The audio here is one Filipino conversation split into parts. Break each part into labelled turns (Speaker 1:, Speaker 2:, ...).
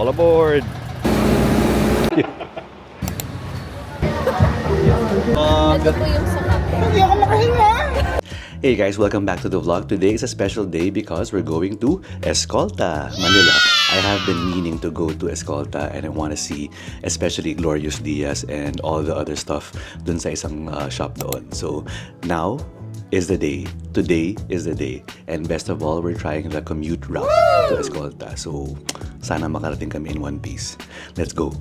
Speaker 1: All aboard!
Speaker 2: Ito po yung sakap.
Speaker 3: Hindi ako makahinga!
Speaker 1: Hey guys, welcome back to the vlog. Today is a special day because we're going to Escolta, Manila. I have been meaning to go to Escolta and I want to see especially Glorious Diaz and all the other stuff dun sa isang shop doon. So now is the day. Today is the day. And best of all, we're trying the commute route to Escolta. So sana makarating kami in one piece. Let's go.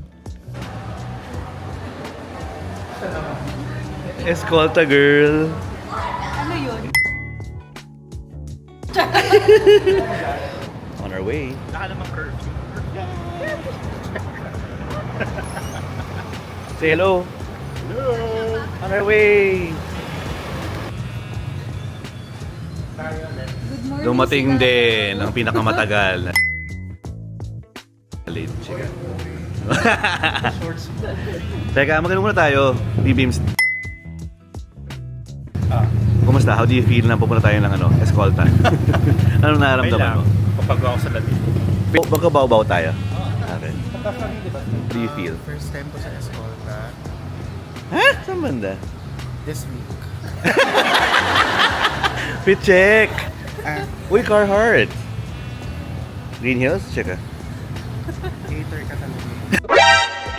Speaker 1: Escolta girl.
Speaker 2: Ano yun?
Speaker 1: On our way.
Speaker 3: Naka naman curve.
Speaker 1: Say hello.
Speaker 3: Hello!
Speaker 1: On our way.
Speaker 2: Good morning.
Speaker 1: Dumating din ang pinakamatagal na late chica.
Speaker 3: Shorts.
Speaker 1: Teka, magano muna tayo. B-Beams. Kumusta? How do you feel na pupunta tayo ng Escolta? Anong nararamdaman mo?
Speaker 3: Kapag ako sa labi.
Speaker 1: Magkabaw-baw tayo. Okay. How do you feel?
Speaker 3: First time ko sa Escolta.
Speaker 1: Ha? Saan banda?
Speaker 3: This week.
Speaker 1: Fit check! Uy, Carhartt! Green Hills? Check ah.
Speaker 3: Hater ka talaga.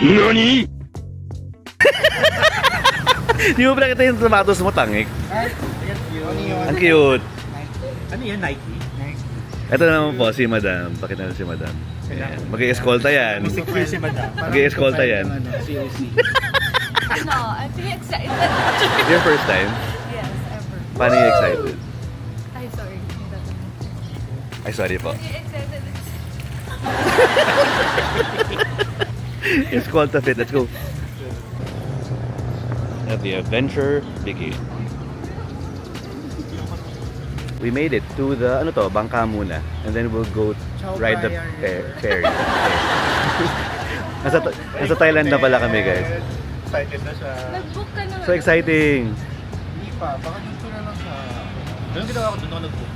Speaker 1: NANI?! Di mo pala kita yung tomatos mo, tangik.
Speaker 3: Ayan, cute. Ano yun?
Speaker 1: Ang cute.
Speaker 3: Ano yan? Nike? Nike.
Speaker 1: Ito naman po, si Madam. Pakita na si Madam. Ayan. Mag-i-escolta yan.
Speaker 3: Music queen si Madam.
Speaker 1: Mag-i-escolta yan.
Speaker 3: COC.
Speaker 2: No, I'm feeling excited.
Speaker 1: Your first time?
Speaker 2: Yes, ever.
Speaker 1: Paano yung excited?
Speaker 2: Ay, sorry.
Speaker 1: Ay, sorry po.
Speaker 2: Excited.
Speaker 1: Escolta fit, let's go. At the adventure begins. We made it to the, Bangka muna. And then we'll go ride the ferry. nasa Thailand na pala kami, guys.
Speaker 3: Excited na siya.
Speaker 2: Nag-book ka na.
Speaker 1: So exciting!
Speaker 3: Hindi pa. Baka dito na lang sa... Ganun ginawa ko doon ako nag-book.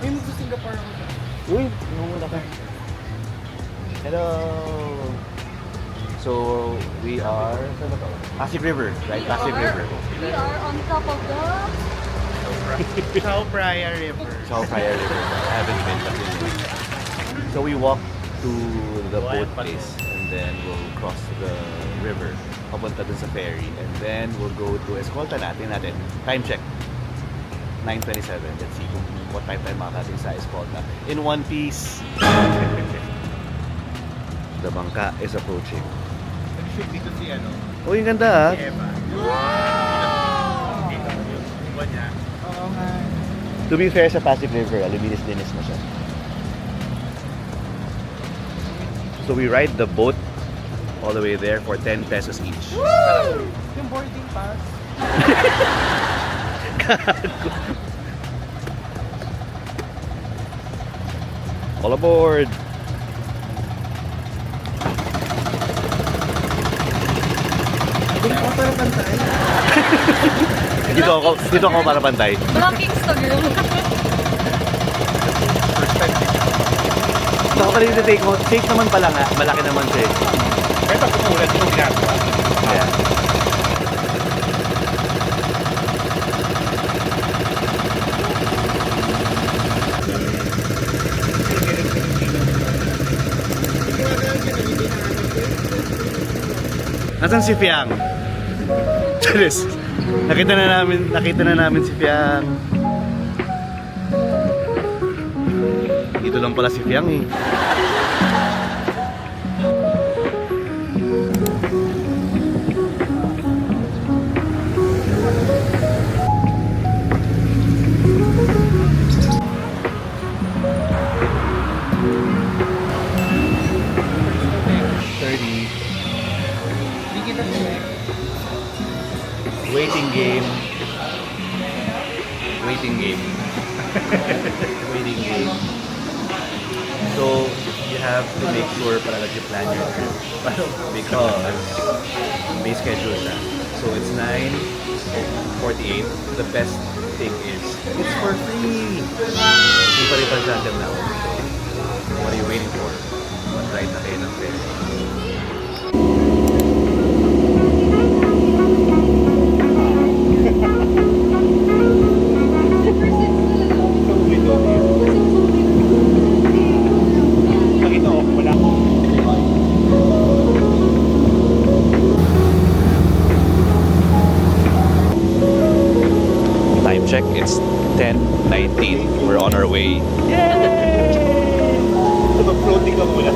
Speaker 3: Ay, sa Singapore ako doon.
Speaker 1: Uy, namumula ka. Hello! So, we are... Pasig River, right? Pasig River.
Speaker 2: We are on top of the...
Speaker 3: Chao Phraya River.
Speaker 1: Chao Phraya River. I haven't been but so we walk to the boat place and then we'll cross the river papunta dun sa ferry and then we'll go to Escolta natin. Time check. 9:27. Let's see kung what time tayo makakating sa Escolta. In one piece. The bangka is approaching.
Speaker 3: Nag-shoot dito si ano?
Speaker 1: Oh, yung ganda ah.
Speaker 3: Si Eva. Dito mo yung iba niya. Oo nga.
Speaker 1: To be fair sa Pasig River, linis-linis na siya. So we ride the boat all the way there for 10 pesos each.
Speaker 3: Yung boarding pass.
Speaker 1: All aboard!
Speaker 3: Doon ako para pantay.
Speaker 1: dito ako para pantay.
Speaker 2: Blocking to girl.
Speaker 1: So ako kanina take mo, take naman pala nga, malaki naman siya eh.
Speaker 3: Pero pag umulan, hindi mo ginagawa.
Speaker 1: Yeah. Nasaan si Fiang? Charis. Nakita na namin si Fiang. Dito lang pala si Fiang eh. Waiting game. Waiting game. Waiting game. So, you have to make sure para that you plan your trip. Because may schedule siya. So, it's 9:48. The best thing is, it's for free! Hindi pa rin pa siya until now. So, what are you waiting for? Mag-ride na kayo ng ferry.
Speaker 3: Pakita ko, wala.
Speaker 1: Time check, it's 10:19. We're on our way.
Speaker 3: Mag-floating ka muna.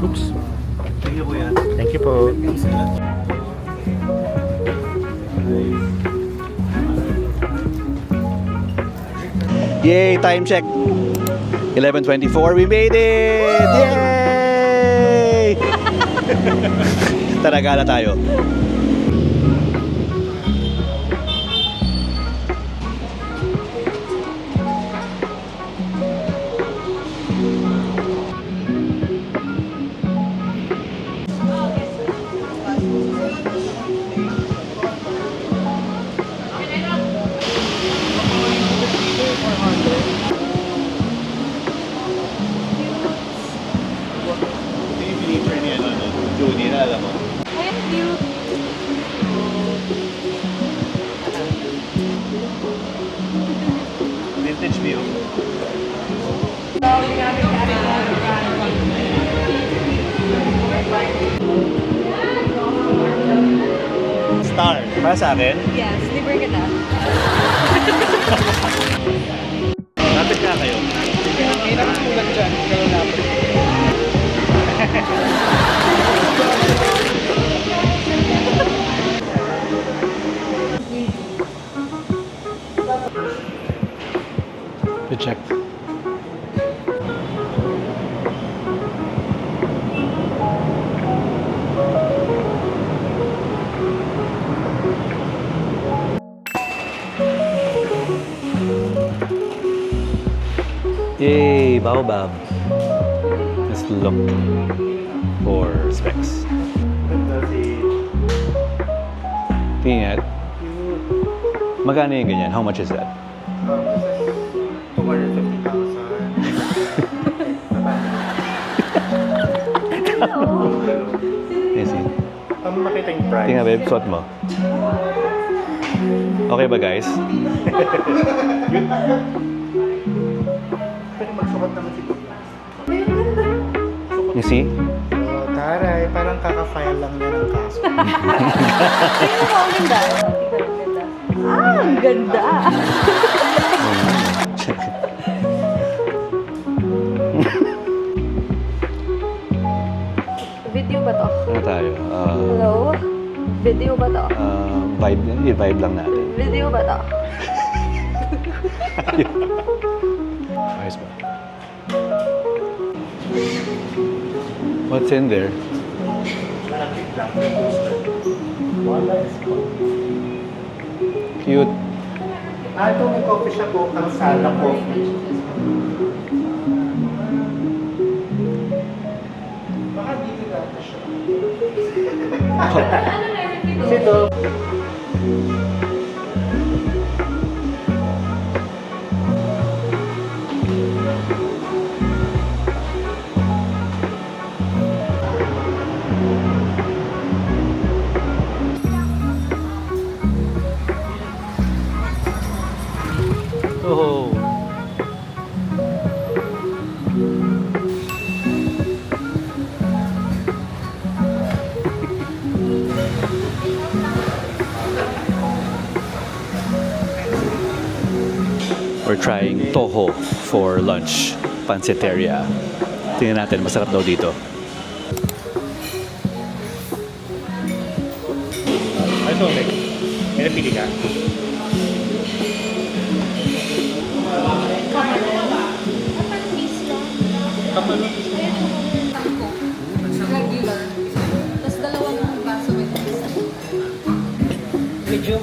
Speaker 1: Oops.
Speaker 3: Thank you, kuya. Thank you po.
Speaker 1: Yay! Time check. 11:24. We made it! Yay! Tara, gala tayo.
Speaker 3: Judy na alam mo.
Speaker 2: Ay, ang cute.
Speaker 3: Vintage view. Star. Para sa akin,
Speaker 2: Yes, libre kita.
Speaker 3: lapit na kayo. May nakasulat dyan, pero lapit.
Speaker 1: Check. Yay, baobab. Let's look for specs. Tingnan. Magkano yung ganyan? How much is that?
Speaker 3: 250,000.
Speaker 1: Easy.
Speaker 3: Tama makita yung price.
Speaker 1: Tingnan babe, suot mo. Okay ba guys?
Speaker 3: Pwede magsukat naman si Kuya.
Speaker 1: You see?
Speaker 3: Oh, taray, parang kaka-file lang niya ng kaso.
Speaker 2: Tingnan mo, ang ganda. Ah, ang ganda. Video ba to?
Speaker 1: Ano tayo?
Speaker 2: Hello? Video ba to?
Speaker 1: Vibe lang natin.
Speaker 2: Video ba to?
Speaker 1: Ayos ba? What's in there? Cute.
Speaker 3: Ito may coffee shop po, ang Sala Coffee. Baka dito dati siya. Sito.
Speaker 1: Oh. We're trying Toho for lunch. Pansiteria. Tingnan natin, masarap daw dito.
Speaker 3: Ito, may napili ka. Kapalo.
Speaker 2: Regular. Tapos dalawang baso with isa.
Speaker 3: Medium.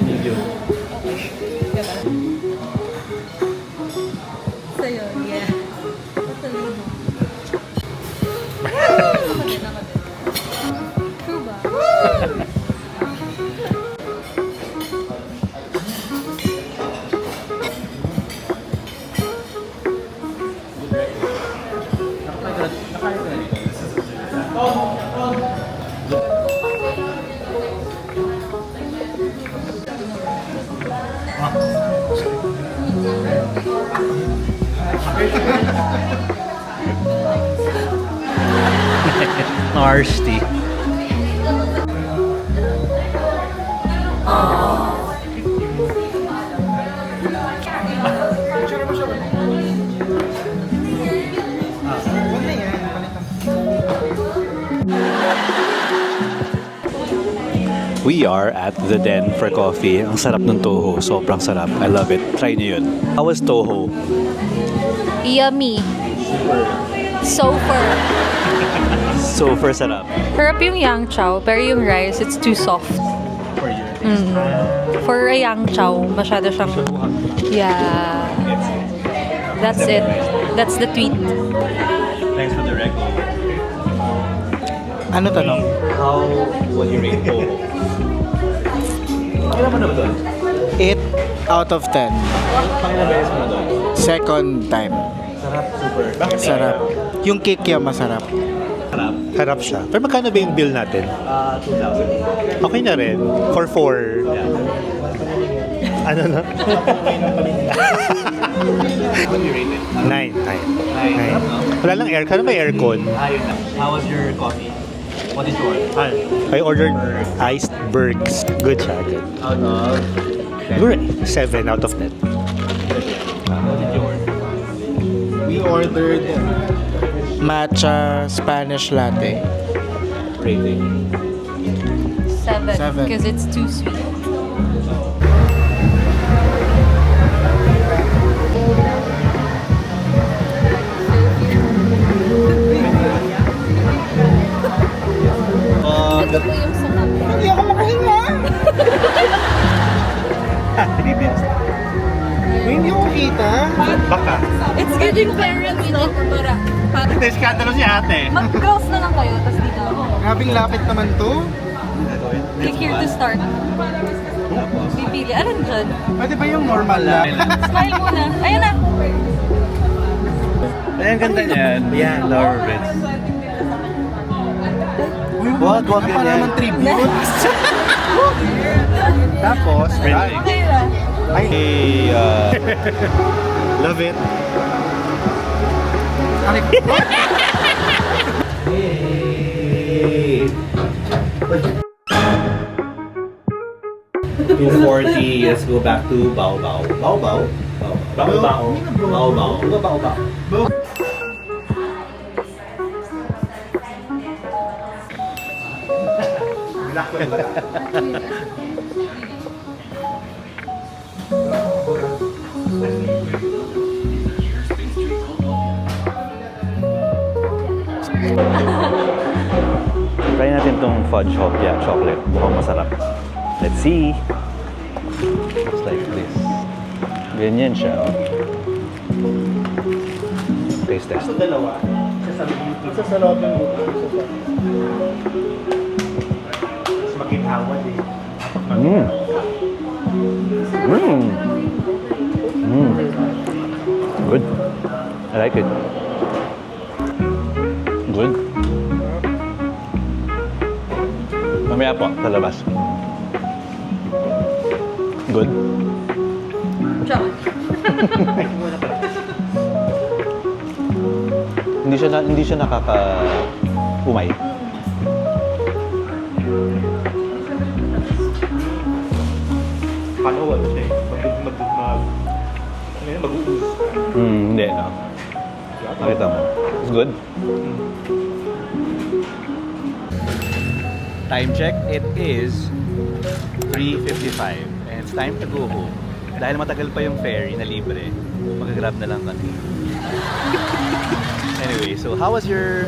Speaker 1: Nasty. We are at the Den for coffee. Ang sarap ng Toho. Sobrang sarap. I love it. Try nyo yun. How was Toho?
Speaker 2: Yummy. Super.
Speaker 1: Super sarap.
Speaker 2: Harap yung yang chow, pero yung rice, it's too soft.
Speaker 3: For you.
Speaker 2: For a yang chow, masyado siyang... Yeah. That's it. That's the tweet.
Speaker 1: Thanks for the record.
Speaker 4: Ano tanong?
Speaker 1: How would you rate Toho? Kailan mo na ba doon?
Speaker 4: 8 out of 10.
Speaker 1: Pangilang beses mo na doon?
Speaker 4: Second time.
Speaker 1: Sarap, super. Bakit
Speaker 4: Sarap. Yung kikya masarap.
Speaker 1: Sarap.
Speaker 5: Harap siya. Pero magkano ba yung bill natin?
Speaker 1: 2,000.
Speaker 5: Okay na rin. For 4. Ano na?
Speaker 1: What do you rate it?
Speaker 5: 9. 9. Wala lang aircon. Ano may aircon?
Speaker 1: Ayun na. How was your coffee? What did you order?
Speaker 5: I ordered iced Bergs. Good siya. Good.
Speaker 1: Out of...
Speaker 5: Good. 7 out of 10.
Speaker 1: What did you order?
Speaker 4: We ordered matcha Spanish latte.
Speaker 1: Rating.
Speaker 2: 7.
Speaker 4: Seven.
Speaker 2: Because it's too sweet. Ito po yung sarap.
Speaker 4: Hindi ako makahinga! Hindi ako kita.
Speaker 5: Baka.
Speaker 2: It's getting parents, no? Para.
Speaker 5: Ito yung skandalo si ate.
Speaker 2: Mag-girls na lang kayo, tapos dito ako.
Speaker 4: Grabing lapit naman to.
Speaker 2: Click here to start. Pipili. Ano dyan?
Speaker 4: Pwede ba yung normal lang?
Speaker 2: Smile muna. Ayun na.
Speaker 1: Ay, ang ganda niyan. Yan, Laura Ritz.
Speaker 4: Wag
Speaker 1: wag
Speaker 4: para
Speaker 1: ganyan.
Speaker 4: naman tribute. Tapos,
Speaker 2: Okay na.
Speaker 4: ay,
Speaker 5: Love it.
Speaker 4: anik.
Speaker 1: 240. Let's go back to Bao Bao. Bao Bao? Bao Bao. Bao Bao. Bao Bao. Try natin tong fudge hopia chocolate. Mukhang masarap. Let's see. Looks like this. Ganyan siya. Oh. Taste test.
Speaker 4: Dalawa. Isa sa loob ng lupa. Mas maginhawa eh.
Speaker 1: Mmm. Mmm. Mmm. Good. I like it. Good. Mamaya po, sa labas. Good.
Speaker 2: Chow.
Speaker 1: Hindi siya nakaka-umay.
Speaker 5: Paano wala siya eh? Mag-uus.
Speaker 1: Hindi, no? Nakita mo. It's good. Time check, it is 3:55 and it's time to go home. Dahil matagal pa yung ferry na libre, mag-grab na lang kami. Anyway, so how was your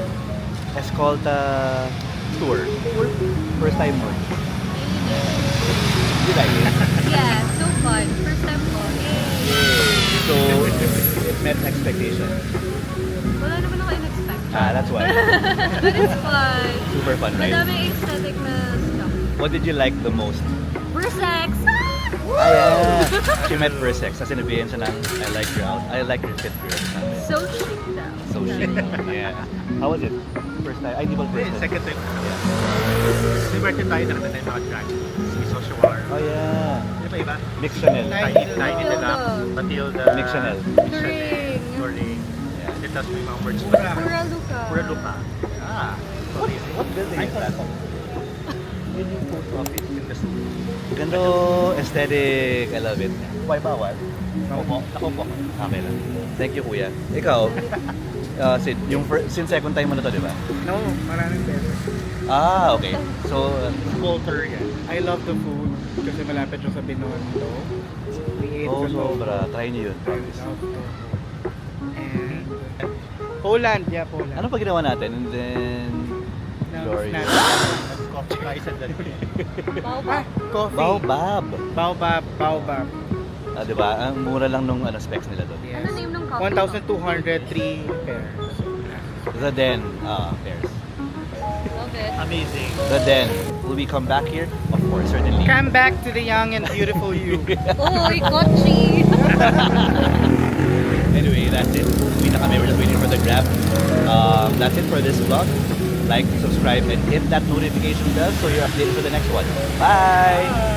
Speaker 1: Escolta tour? First time mo? You like it?
Speaker 2: Yeah, so fun. First time ko. Yay!
Speaker 1: So, it met expectations.
Speaker 2: Wala naman ako in-expect.
Speaker 1: That's why.
Speaker 2: But it's fun.
Speaker 1: Super fun, right?
Speaker 2: Madami aesthetic na stuff.
Speaker 1: What did you like the most?
Speaker 2: We're sex!
Speaker 1: Yeah. She met for sex. Kasi nabihin siya ng, I like your out. I like your fit girl.
Speaker 2: So chic daw.
Speaker 1: So chic. Yeah. How was it? First time? Ay, di ba first time?
Speaker 5: Second time.
Speaker 1: Yeah.
Speaker 5: Liberty tayo, nakita tayo mga drag. Si Soshawar.
Speaker 1: Oh, yeah.
Speaker 5: Di ba iba?
Speaker 1: Mix Chanel.
Speaker 5: Tiny Deluxe, Matilda,
Speaker 1: Mix Chanel.
Speaker 2: Ring.
Speaker 5: Turing.
Speaker 4: Tapos may mga words.
Speaker 6: Puraluka.
Speaker 4: Puraluka. Ah. Sorry.
Speaker 5: What building is that?
Speaker 4: Yun yung post office in the school.
Speaker 1: Ganda, aesthetic. I love it.
Speaker 5: Why bawal?
Speaker 4: Ako po.
Speaker 1: Okay lang. Thank you, kuya. Ikaw, Sid, since second time mo na to, di ba?
Speaker 3: No, maraming beses.
Speaker 1: Ah, okay. So,
Speaker 4: Walter yan.
Speaker 3: I love the food kasi malapit siya sa Binondo. We ate
Speaker 1: oh,
Speaker 3: sa Togo.
Speaker 1: sobra. Try niyo yun.
Speaker 3: I love Togo. And Poland, yeah, Poland.
Speaker 1: Ano pa ginawa natin? And then,
Speaker 3: Now,
Speaker 1: Glorious.
Speaker 4: Coffee tayo sa dati.
Speaker 3: Coffee.
Speaker 1: Baobab.
Speaker 3: Baobab.
Speaker 1: Ah, di ba? Ang mura lang nung specs nila doon.
Speaker 3: Yes.
Speaker 6: Ano name ng coffee?
Speaker 3: 1,203 pairs.
Speaker 1: The Den pairs.
Speaker 6: Love it.
Speaker 4: Amazing.
Speaker 1: The Den. Will we come back here? Of course, certainly.
Speaker 3: Come back to the young and beautiful you.
Speaker 6: Oy, kotchi!
Speaker 1: Anyway, that's it. Uwi na kami. We're just waiting for the Grab. That's it for this vlog. Like, subscribe, and hit that notification bell so you're updated for the next one. Bye!